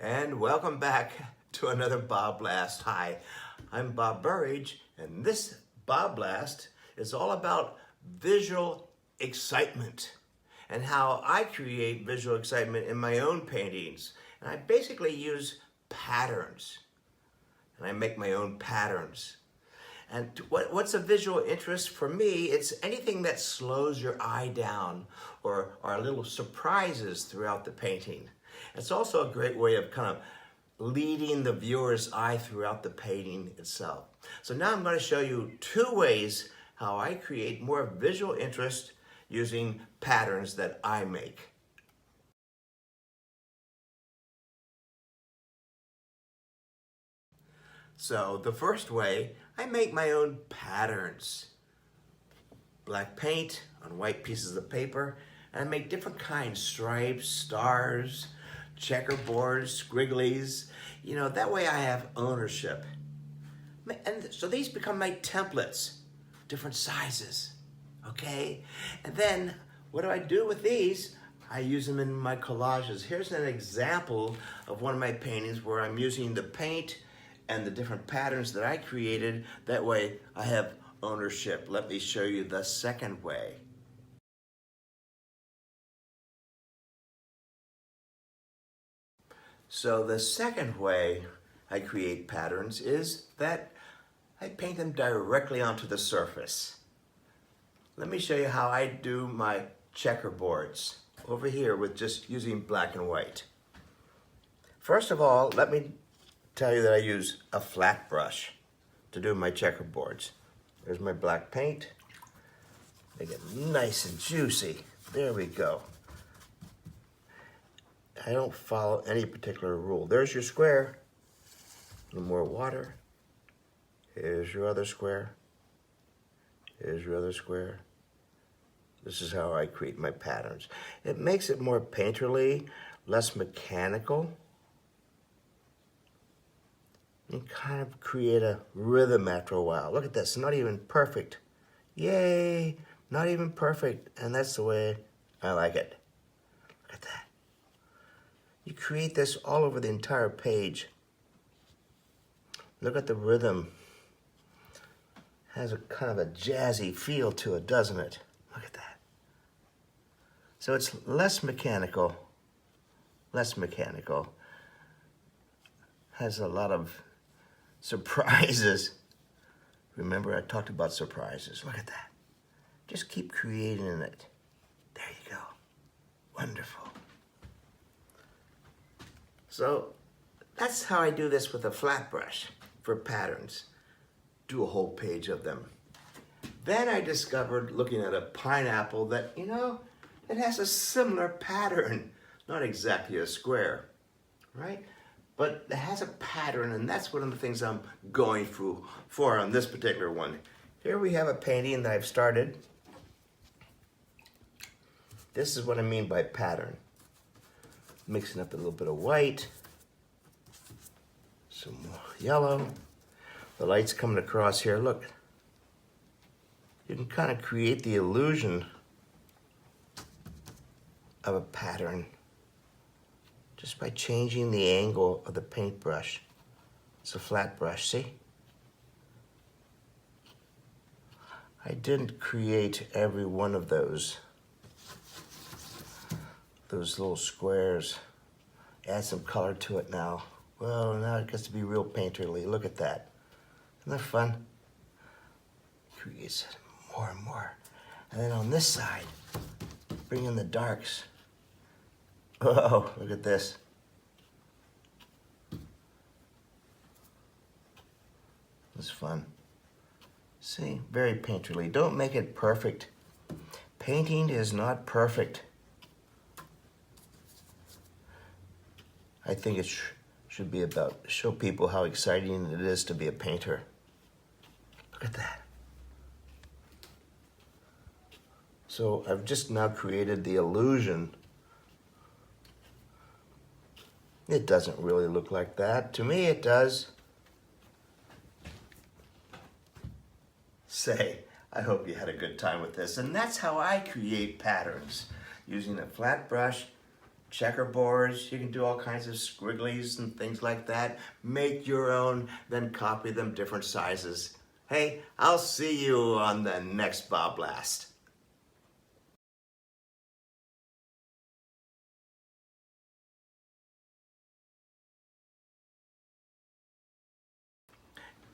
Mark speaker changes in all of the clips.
Speaker 1: And welcome back to another BobBlast. Hi, I'm Bob Burridge, and this BobBlast is all about visual excitement and how I create visual excitement in my own paintings. And I basically use patterns, and I make my own patterns. And what's a visual interest for me? It's anything that slows your eye down or are little surprises throughout the painting. It's also a great way of kind of leading the viewer's eye throughout the painting itself. So now I'm going to show you two ways how I create more visual interest using patterns that I make. So the first way, I make my own patterns. Black paint on white pieces of paper, and I make different kinds, stripes, stars, checkerboards, squigglies. You know, that way I have ownership. And so these become my templates, different sizes, okay? And then what do I do with these? I use them in my collages. Here's an example of one of my paintings where I'm using the paint and the different patterns that I created. That way I have ownership. Let me show you the second way. So the second way I create patterns is that I paint them directly onto the surface. Let me show you how I do my checkerboards over here with just using black and white. First of all, let me tell you that I use a flat brush to do my checkerboards. There's my black paint. Make it nice and juicy. There we go. I don't follow any particular rule. There's your square. A little more water. Here's your other square. Here's your other square. This is how I create my patterns. It makes it more painterly, less mechanical. And kind of create a rhythm after a while. Look at this, not even perfect. Yay, not even perfect. And that's the way I like it. Look at that. You create this all over the entire page. Look at the rhythm. Has a kind of a jazzy feel to it, doesn't it? Look at that. So it's less mechanical. Less mechanical. Has a lot of surprises. Remember, I talked about surprises. Look at that. Just keep creating it. There you go. Wonderful. So that's how I do this with a flat brush for patterns. Do a whole page of them. Then I discovered, looking at a pineapple, that, you know, it has a similar pattern. Not exactly a square, right? But it has a pattern, and that's one of the things I'm going for on this particular one. Here we have a painting that I've started. This is what I mean by pattern. Mixing up a little bit of white, some more yellow. The light's coming across here. Look, you can kind of create the illusion of a pattern just by changing the angle of the paintbrush. It's a flat brush, see? I didn't create every one of those little squares. Add some color to it now. Well, now it gets to be real painterly. Look at that. Isn't that fun? Creates more and more. And then on this side, bring in the darks. Oh, look at this. It's fun. See, very painterly. Don't make it perfect. Painting is not perfect. I think it should be about show people how exciting it is to be a painter. Look at that. So I've just now created the illusion. It doesn't really look like that. To me, it does. Say, I hope you had a good time with this. And that's how I create patterns, using a flat brush checkerboards. You can do all kinds of squigglies and things like that. Make your own, then copy them different sizes. Hey, I'll see you on the next BobBlast.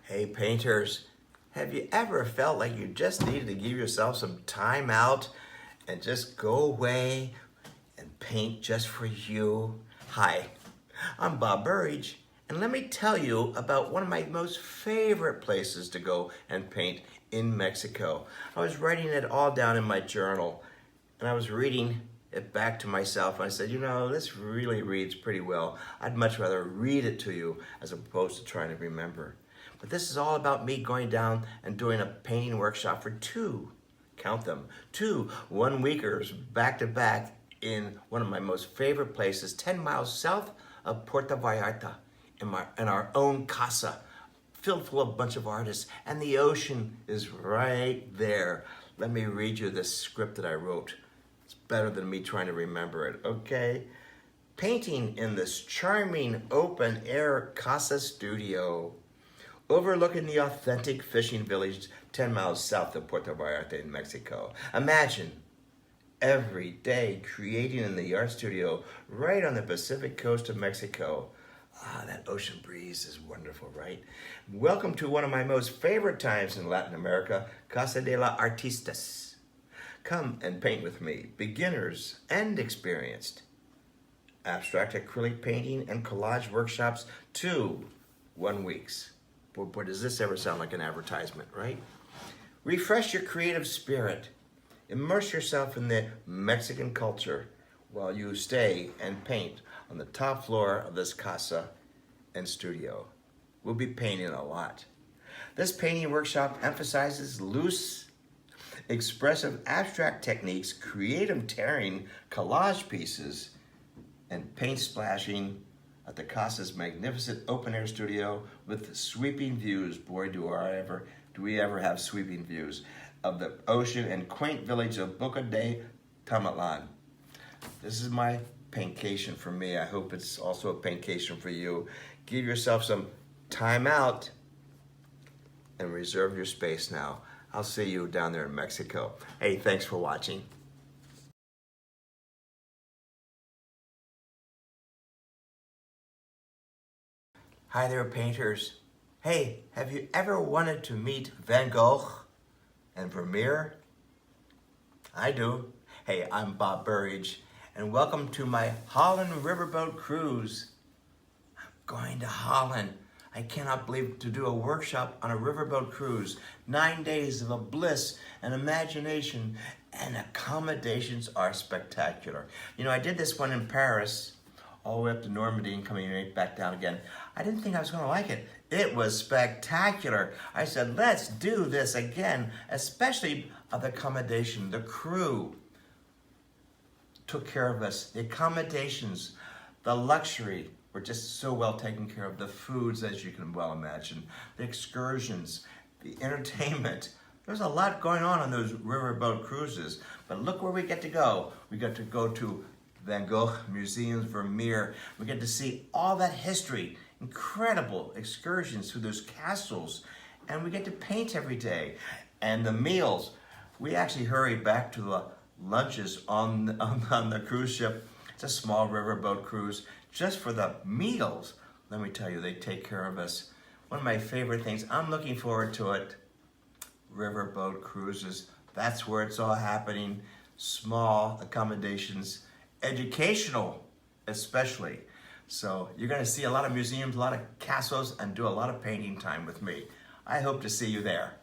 Speaker 1: Hey painters, have you ever felt like you just needed to give yourself some time out and just go away and paint just for you? Hi, I'm Bob Burridge, and let me tell you about one of my most favorite places to go and paint in Mexico. I was writing it all down in my journal, and I was reading it back to myself, and I said, you know, this really reads pretty well. I'd much rather read it to you as opposed to trying to remember. But this is all about me going down and doing a painting workshop for count them, 2 one-weekers back to back in one of my most favorite places, 10 miles south of Puerto Vallarta, in our own casa, filled full of a bunch of artists, and the ocean is right there. Let me read you the script that I wrote. It's better than me trying to remember it, okay? Painting in this charming open-air casa studio, overlooking the authentic fishing village 10 miles south of Puerto Vallarta in Mexico. Imagine every day creating in the art studio right on the Pacific coast of Mexico. Ah, that ocean breeze is wonderful, right? Welcome to one of my most favorite times in Latin America, Casa de la Artistas. Come and paint with me, beginners and experienced. Abstract acrylic painting and collage workshops, 2 1 weeks. Boy, does this ever sound like an advertisement, right? Refresh your creative spirit. Immerse yourself in the Mexican culture while you stay and paint on the top floor of this casa and studio. We'll be painting a lot. This painting workshop emphasizes loose, expressive abstract techniques, creative tearing, collage pieces, and paint splashing at the Casa's magnificent open-air studio with sweeping views. Boy, do we ever have sweeping views of the ocean and quaint village of Boca de Tamatlan. This is my paintcation for me. I hope it's also a paintcation for you. Give yourself some time out and reserve your space now. I'll see you down there in Mexico. Hey, thanks for watching. Hi there, painters. Hey, have you ever wanted to meet Van Gogh and Vermeer? I do. Hey, I'm Bob Burridge, and welcome to my Holland riverboat cruise. I'm going to Holland. I cannot believe to do a workshop on a riverboat cruise. 9 days of a bliss and imagination, and accommodations are spectacular. You know, I did this one in Paris, all the way up to Normandy and coming right back down again. I didn't think I was going to like it. It was spectacular. I said, let's do this again, especially of the accommodation. The crew took care of us. The accommodations, the luxury, were just so well taken care of. The foods, as you can well imagine, the excursions, the entertainment. There's a lot going on those riverboat cruises, but look where we get to go. We get to go to Van Gogh Museums, Vermeer. We get to see all that history, incredible excursions through those castles, and we get to paint every day. And the meals, we actually hurry back to the lunches on the cruise ship. It's a small riverboat cruise just for the meals. Let me tell you, they take care of us. One of my favorite things, I'm looking forward to it, riverboat cruises. That's where it's all happening. Small accommodations, educational especially. So you're going to see a lot of museums, a lot of castles, and do a lot of painting time with me. I hope to see you there.